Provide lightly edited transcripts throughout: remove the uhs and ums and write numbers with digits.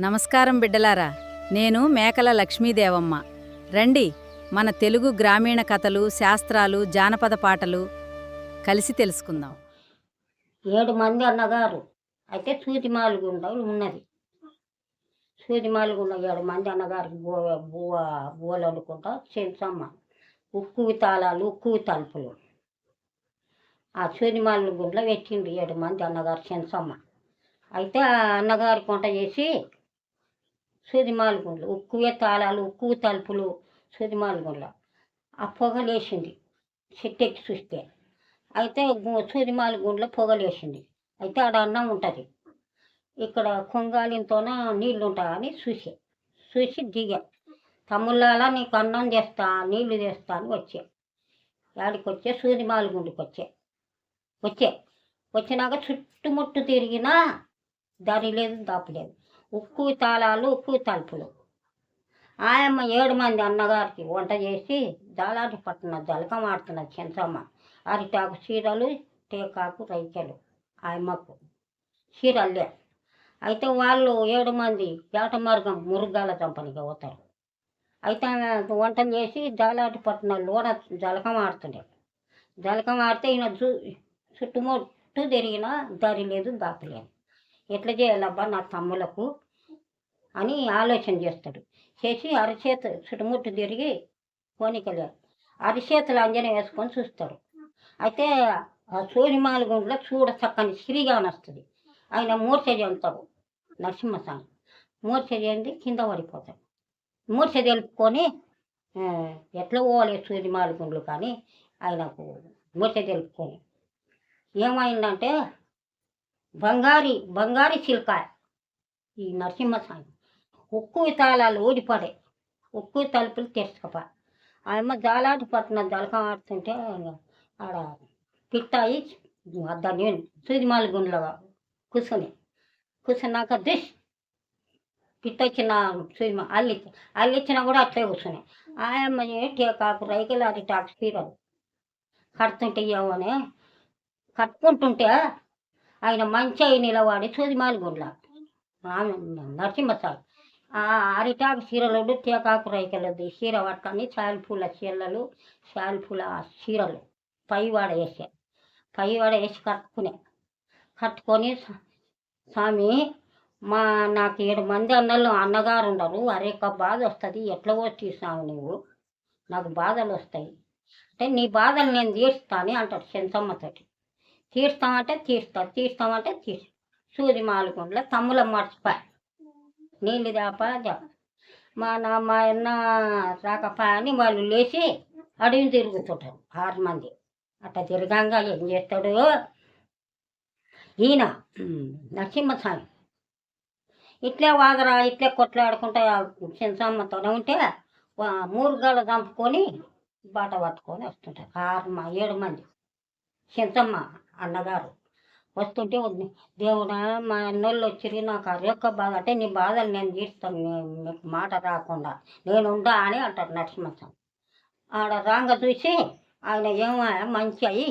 నమస్కారం బిడ్డలారా, నేను మేకల లక్ష్మీదేవమ్మ. రండి, మన తెలుగు గ్రామీణ కథలు, శాస్త్రాలు, జానపద పాటలు కలిసి తెలుసుకుందాం. 7 మంది అన్నగారు. అయితే సూదిమాలుగుండ ఉన్నది. సూదిమాలుగుండ 7 మంది అన్నగారికి బువ్వలు వండుకుంటా చెంచమ్మ. ఉక్కువి తాళాలు, ఉక్కువి తలుపులు. ఆ సూదిమాలుగుండలో పెట్టిండు 7 మంది అన్నగారు చెంచమ్మ. అయితే ఆ అన్నగారికి వంట చేసి సూదిమాలుగుండలో ఉక్కువే తాళాలు, ఉక్కువి తలుపులు సూదిమాలుగుండలో ఆ పొగలేసింది. చెట్టెక్కి చూస్తే అయితే సూదిమాలుగుండలో పొగలేసింది. అయితే ఆడ అన్నం ఉంటుంది. ఇక్కడ కొంగాలింతోన నీళ్ళు ఉంటాయని చూసి దిగా. తమ్ముళ్ళాలా నీకు అన్నం చేస్తా, నీళ్లు తెస్తా అని యాడికి సూదిమాలుగుండికి వచ్చినాక చుట్టుముట్టు తిరిగినా దారి లేదు, దాపు లేదు. ఉక్కు తాళాలు, ఉక్కు తలుపులు. ఆయమ్మ 7 మంది అన్నగారికి వంట చేసి జాలాటి పట్టున జలకం ఆడుతున్నది చెంచమ్మ. అరిటాకు చీరలు, టేకాకు రైకెలు ఆయమ్మకు చీరల్లే. అయితే వాళ్ళు 7 మంది పేట మార్గం మురుగాల చంపనికి పోతారు. అయితే వంటలు చేసి జాలాటి పట్టున లోన జలకం ఆడుతుండే. జలకం ఆడితే ఈయన చుట్టుముట్టు తిరిగినా దారి లేదు, దాపు లేదు. ఎట్లా చేయాలబ్బా నా తమ్ములకు అని ఆలోచన చేస్తాడు. చేసి అరిచేత చుట్టుముట్టు తిరిగి పోనీకలేరు. అరిచేతులు అంజన వేసుకొని చూస్తాడు. అయితే ఆ సూర్యమాలుగుండలో చూడ చక్కని శ్రీగాని వస్తుంది. ఆయన మూర్ఛ చెందుతాడు. నరసింహస్వామి మూర్ఛ చెంది కింద పడిపోతాడు. మూర్ఛ తెలుపుకొని ఎట్లా పోవాలి సూర్యమాలుగుండ్లు కానీ ఆయనకు మూర్ఛ తెలుపుకొని ఏమైందంటే బంగారి చిలకాయ ఈ నరసింహస్వామి ఉక్కు తాళాలు ఊడిపడే, ఉక్కు తలుపులు తెరుచుకపో. ఆయమ్మ జాలాటి పట్టిన జలకం ఆడుతుంటే ఆడ పిట్టాయి దాన్ని సూదిమాలుగుండలో కూర్చున్నాక పిట్టొచ్చిన సూదిమా అల్లిచ్చినా కూడా అట్లే కూర్చున్నాయి. ఆయమ్మ టేకాకు రైకెలు అరిటాకు చీరలు కడుతుంటే ఏమోనే కట్టుకుంటుంటే ఆయన మంచి నిలబడి సూదిమాలుగుండ్ల నరసింహస్వామి అరిటాకు చీరలు, టేకాకు రైకెలది చీర పట్టుకొని శాలిపూల చీరలు, శాలిపూల చీరలు పైవాడ వేసి కట్టుకొని స్వామి నాకు 7 మంది అన్నగారు ఉండరు, అరేక బాధ వస్తుంది, ఎట్లా తీసావు నువ్వు, నాకు బాధలు వస్తాయి అంటే నీ బాధలు నేను తీరుస్తాను అంటాడు చెంచమ్మతోటి. తీస్తామంటే తీస్తామంటే సూదిమాలుగుండలో తమ్ములం మర్చిపోయి నీళ్ళు దేప మా అన్న రాకపా అని వాళ్ళు లేచి అడవిని తిరుగుతుంటారు 6 మంది. అట్లా తిరగంగా ఏం చేస్తాడు ఈయన నరసింహస్వామి ఇట్లే వాదరా ఇట్లే కొట్లాడుకుంటా చెంచమ్మతోనే ఉంటే మూరుగాల చంపుకొని బాట పట్టుకొని వస్తుంటారు 7 మంది చెంచమ్మ అన్నగారు వస్తుంటే దేవుడా మా అన్నోళ్ళు వచ్చిరి, నాకు అరొక్క బాధ అంటే నీ బాధలు నేను తీస్తాను, మీకు మాట రాకుండా నేను ఉండా అని అంటారు నరసింహస్వామి. ఆడ రాంగ చూసి ఆయన ఏమో మంచి అయ్యి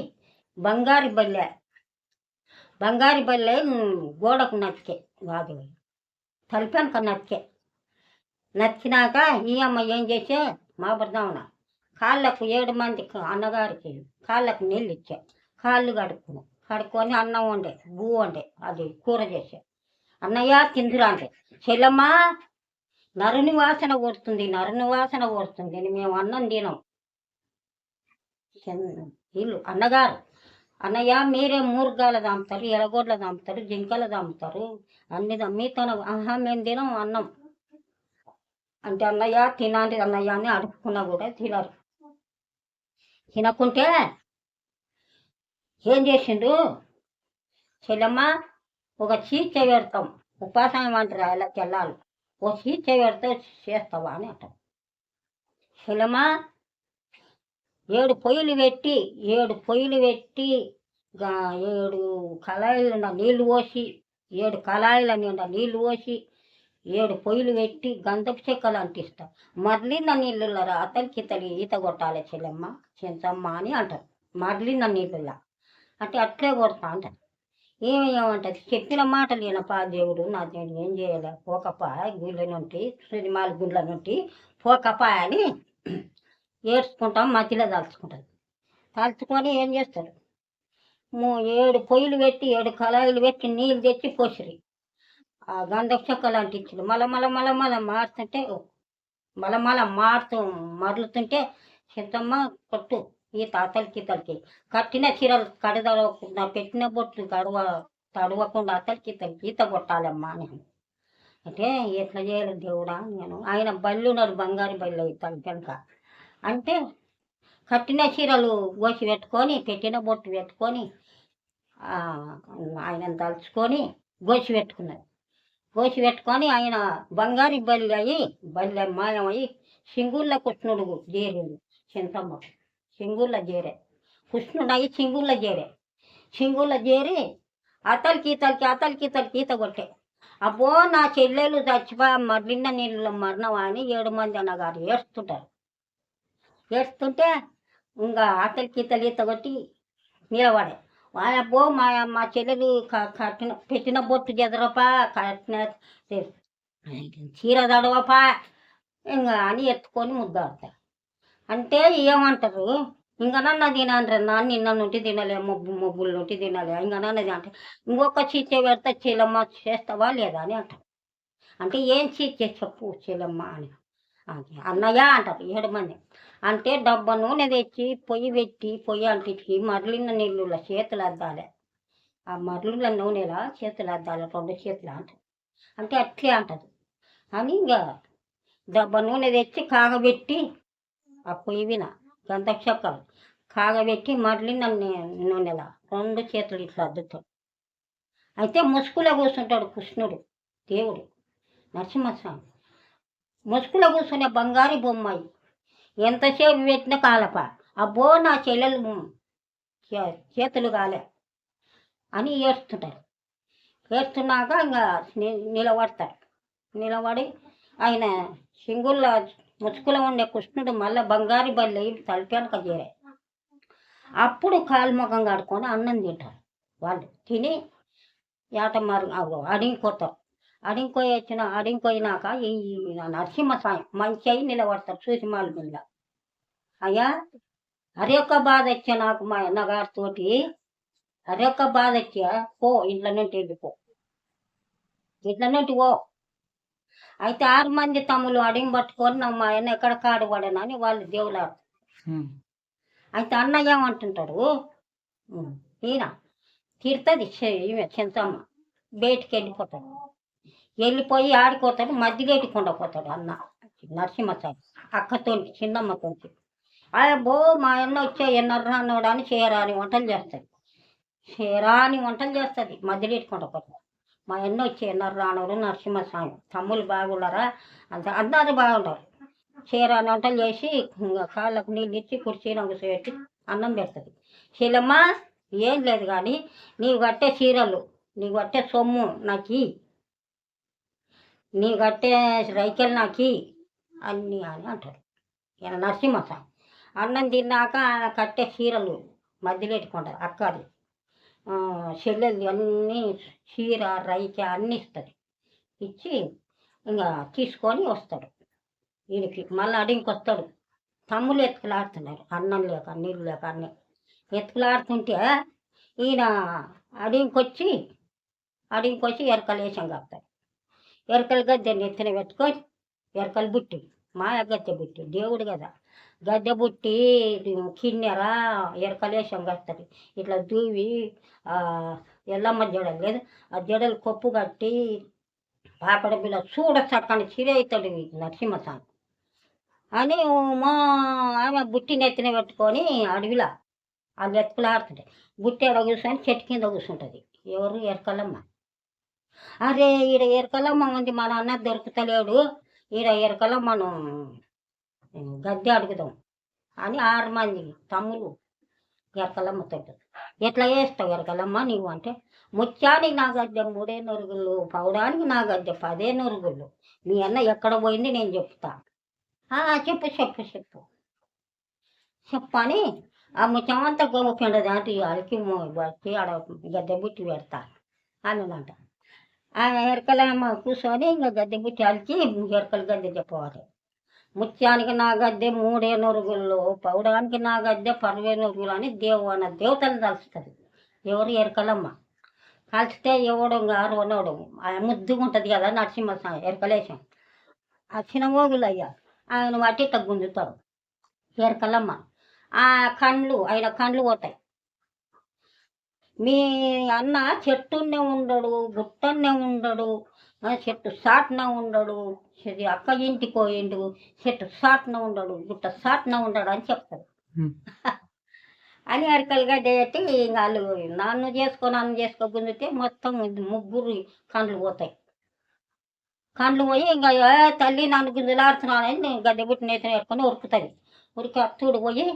బంగారు బల్లె గోడకు నచ్చికే కాదు తలిపానుక నచ్చినాక ఈ అమ్మ ఏం చేసే మా బ్రదమున కాళ్ళకు 7 మంది అన్నగారికి కాళ్ళకు నీళ్ళు ఇచ్చే, కాళ్ళు కడుక్కొని అన్నం వండే అది కూర చేసే. అన్నయ్య తిందురా అంటే చెల్లమ్మ నరుని వాసన కొడుతుంది మేము అన్నం తినం. వీళ్ళు అన్నగారు అన్నయ్య మీరే మూర్గాల చంపుతారు, ఎలగోడ్ల చంపుతారు, జింకలు చంపుతారు, అన్ని మీతో మేము తినం అన్నం అంటే అన్నయ్య తినండి అన్నయ్య అని అడుక్కున్నా కూడా తినరు. తినకుంటే ఏం చేసిండు చెల్లమ్మ ఒక చీచ పెడతాం ఉపాసం అంటారు అలా తెల్లాలు, ఓ చీచ పెడితే చేస్తావా అని అంటాం. చెల్లమ్మ 7 పొయ్యిలు పెట్టి 7 కళాయిల నీళ్ళు పోసి 7 కళాయిల నిండా నీళ్ళు పోసి 7 పొయ్యిలు పెట్టి గంధపు చెక్కలు అంటిస్తాం. మర్లిన నీళ్ళుల అతలికి ఈత కొట్టాలి చెల్లమ్మ చెంచమ్మ అని అంటారు. మర్లిన నీళ్ళులా అంటే అట్లే కొడతా అంటారు. ఏమంటది చెప్పిన మాటలు ఈయనపా దేవుడు నా నేను ఏం చేయలే పోకపా గుళ్ళ నుండి సినిమాల గుళ్ళ నుండి పోకపా అని ఏడ్చుకుంటాం మధ్యలో దాల్చుకుంటుంది. దాల్చుకొని ఏం చేస్తారు 7 పొయ్యిలు పెట్టి 7 కళాయిలు పెట్టి నీళ్ళు తెచ్చి పోసిరి. ఆ గంధపు చెక్క లాంటి ఇచ్చిండు. మల మారుతుంటే మారుతూ మరలుతుంటే చింతమ్మ కొట్టు ఈ తాతలకి ఇతలకి కట్టిన చీరలు కడదడవకుండా పెట్టిన బొట్లు తడవకుండా అతలికి ఇతలకి ఈత కొట్టాలమ్మా నేను అంటే ఎట్లా చేయాలి దేవుడా నేను ఆయన బల్లి ఉన్నాడు బంగారు బల్లి అవుతాను కనుక అంటే కట్టిన చీరలు గోసి పెట్టుకొని పెట్టిన బొట్టు పెట్టుకొని ఆయనను తలుచుకొని గోసి పెట్టుకున్నది. గోసి పెట్టుకొని ఆయన బంగారు బల్లి మాయమయ్యి సింగుళ్ళ కృష్ణుడు చేరిండు. చింతమ్మ సింగుళ్ళ చేరే కృష్ణుడు అయ్యి సింగుళ్ళ చేరి అతలికి ఇతలికి ఈత కొట్టే. అబ్బో నా చెల్లెలు చచ్చిపోయా మర్లిన్న నీళ్ళలో మరణం అని 7 మంది అన్నగారు ఏడుస్తుంటే ఇంకా అతలికి ఈత కొట్టి నిలబడే. అబ్బో మా చెల్లెలు పెట్టిన బొట్టు చెదరపా కట్టిన చీర తడవపా ఇంకా అని ఎత్తుకొని ముద్దాడతారు. అంటే ఏమంటారు ఇంకా నన్ను తినండ్రా నాన్న నిన్న నుండి తినలే మొబ్బుల నుండి తినలే ఇంకా నన్నది అంటే ఇంకొక చీచే పెడతా చెల్లమ్మ చేస్తావా లేదా అని అంటారు. అంటే ఏం చీచే చెప్పు చెల్లమ్మ అని అన్నయ్య అంటారు 7 మంది. అంటే డబ్బా నూనె తెచ్చి పొయ్యి పెట్టి పొయ్యి అంటించి మరలిన నీళ్ళలో చేతులు అద్దాలి. ఆ మరలిన నూనెలా చేతులు అద్దాలి 2 చేతులు అంటారు. అంటే అట్లే అంటది అని ఇంకా డబ్బా నూనె తెచ్చి కాగబెట్టి ఆ పొయ్యి విన గంధపు చెక్కలు కాగబెట్టి మరలిన నూనెలా 2 చేతులు ఇట్లా అద్దుతాడు. అయితే ముసుగులో కూర్చుంటాడు కృష్ణుడు దేవుడు నరసింహస్వామి. ముసుగులో కూర్చునే బంగారు బొమ్మాయి ఎంతసేపు పెట్టిన కాలప. అబ్బో నా చెల్లెలు చేతులు కాలే అని ఏడుస్తుంటారు. ఏడుస్తున్నాక ఇంకా నిలబడతారు. నిలబడి ఆయన సింగుళ్ళ ముసుగులో ఉండే కృష్ణుడు మళ్ళీ బంగారు బల్లి తలపెనక చేరే. అప్పుడు కాలు ముఖం కడుక్కొని అన్నం తింటారు. వాళ్ళు తిని అడిగిపోతారు. అడిగిపోయినాక ఈ నరసింహస్వామి మంచి అయి నిలబడతారు సూసిమాల మీద. అయ్యా అరొక్క బాధ వచ్చా నాకు మా అన్నగారితోటి అరొక్క బాధ వచ్చా పో ఇంట్లో నుండి వెళ్ళిపో ఇంట్లో నుండి పో. అయితే 6 మంది తమ్ముళ్ళు అడిగి పట్టుకొని నా మా అన్న ఎక్కడ కాడబడనని వాళ్ళు దేవులాడు. అయితే అన్న ఏమంటుంటాడు ఈయన తిడుతుంది ఈమె చింతమ్మ బయటికి వెళ్ళిపోయి ఆడిపోతాడు. మధ్యగేటి కొండపోతాడు అన్న నరసింహస్వామి అక్కతో చిన్నమ్మతో. అబ్బో మా అన్న వచ్చే ఎన్నర్రా అన్నోడాని చేయరాని వంటలు చేస్తుంది మధ్యగేటి కొండపోతాడు. మా అన్న వచ్చి ఎన్నర్రా అనోడు నరసింహస్వామి తమ్ముళ్ళు బాగున్నారా అందరూ బాగుంటారు. చేయరాని వంటలు చేసి కాళ్ళకు నీళ్ళు ఇచ్చి కుర్చీలో కూర్చోబెట్టి అన్నం పెడుతుంది. చెల్లమ్మ ఏం లేదు కానీ నీవు కట్టే చీరలు నీవు కట్టే సొమ్ము నాకు నీ కట్టే రైకెలు నాకు అన్నీ అని అంటారు ఈయన నరసింహస్వామి. అన్నం తిన్నాక కట్టే చీరలు మధ్యలో పెట్టుకుంటారు. అక్కది చెల్లెలు అన్నీ చీర రైకె అన్నీ ఇస్తుంది. ఇచ్చి ఇంకా తీసుకొని వస్తాడు. వీడికి మళ్ళీ అడిగికి వస్తాడు. తమ్ముళ్ళు ఎత్తుకులాడుతున్నారు అన్నం లేక నీళ్ళు లేక అన్నీ ఎత్తుకులాడుతుంటే ఈయన అడిగికొచ్చి ఎరకలు వేసాం కడతాడు. ఎరకలు గద్దె నెత్తిన పెట్టుకొని ఎరకలు బుట్టి మాయ గద్దె బుట్టి దేవుడు కదా గద్దె బుట్టి కిన్నెరా ఎరకలు వేసాం కడతాడు. ఇట్లా దూవి ఎల్లమ్మ జడలు లేదు ఆ జడలు కొప్పు కట్టి పాపడ బిల్ల చూడ చక్కని చీర అవుతాడు నరసింహస్వామి అని ఆమె బుట్టి నెత్తిన పెట్టుకొని అడవిలా వాళ్ళు ఎత్తుకులాడుతుంటాయి. బుట్టి ఎడ కూర్చొని చెట్టు కింద కూర్చుంటుంది. ఎవరు ఎరకలమ్మ. అరే ఈడ ఎరకలమ్మ ఉంది మన అన్న దొరుకుతలేడు ఈడ ఎరకలమ్మను గద్దె అడుగుదాం అని 6 మంది తమ్ములు ఎరకలమ్మతో ఎట్లా చేస్తావు ఎరకలమ్మ నీవు అంటే ముత్యానికి నా గద్దె 3 నురుగుళ్ళు పౌడానికి నా గద్దె 10 నురుగుళ్ళు మీ అన్న ఎక్కడ పోయింది నేను చెప్తా. చెప్పని ఆ ముత్యమంతా గోపిండ దాంట్లో అలికి వచ్చి ఆడ గద్దె బుట్టి పెడతా. అనునంట. ఆమె ఎరకలమ్మ కూర్చొని ఇంకా గద్దె బుట్టి అలిచి ఎరకల గద్దె చెప్పవాలి. ముత్యానికి నా గద్దె 3 ఏనుగుల్లో, పౌడానికి నా గద్దె 10 ఏనుగులు అని అన్న దేవతలు తలుస్తుంది. ఎవరు? ఎరకలమ్మ. కలిస్తే ఎవడు గారోనోడు ముద్దుగా ఉంటుంది కదా నరసింహస్వామి ఎరకలేశం. ఆ చిన్నమోగులు అయ్యా ఆయన బట్టి ఇట్లా గుంజుతారు ఎరకలమ్మ. ఆ ఆయన కండ్లు పోతాయి. మీ అన్న చెట్టునే ఉండడు, గుట్టనే ఉండడు, చెట్టు సాటున ఉండడు, అక్క ఇంటికి పోయిండు, చెట్టు సాటున ఉండడు, గుట్ట సాటున ఉండడు అని చెప్తారు. అని అరకలుగా చేసి వాళ్ళు నన్ను చేసుకో గుంజితే మొత్తం ముగ్గురు కండ్లు పోతాయి. కండ్లు పోయి ఇంకా తల్లి నన్ను గుంజులాడుతున్నానని నేను గద్దె బుట్టి నేతను వేసుకొని ఉరుకుతుంది. ఉరికి అత్తుడు పోయి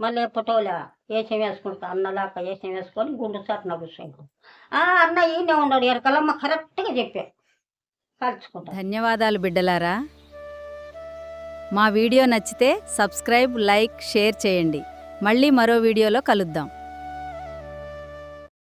మళ్ళీ ఎప్పటోలా వేసం వేసుకుంటా అన్నలాక వేసం వేసుకొని గుండు సాటున కూర్చుంటాం. అన్న ఈయనే ఉన్నాడు ఎరకలమ్మ కరెక్ట్గా చెప్పా కలుసుకుంటా. ధన్యవాదాలు బిడ్డలారా. మా వీడియో నచ్చితే సబ్స్క్రైబ్, లైక్, షేర్ చేయండి. మళ్ళీ మరో వీడియోలో కలుద్దాం.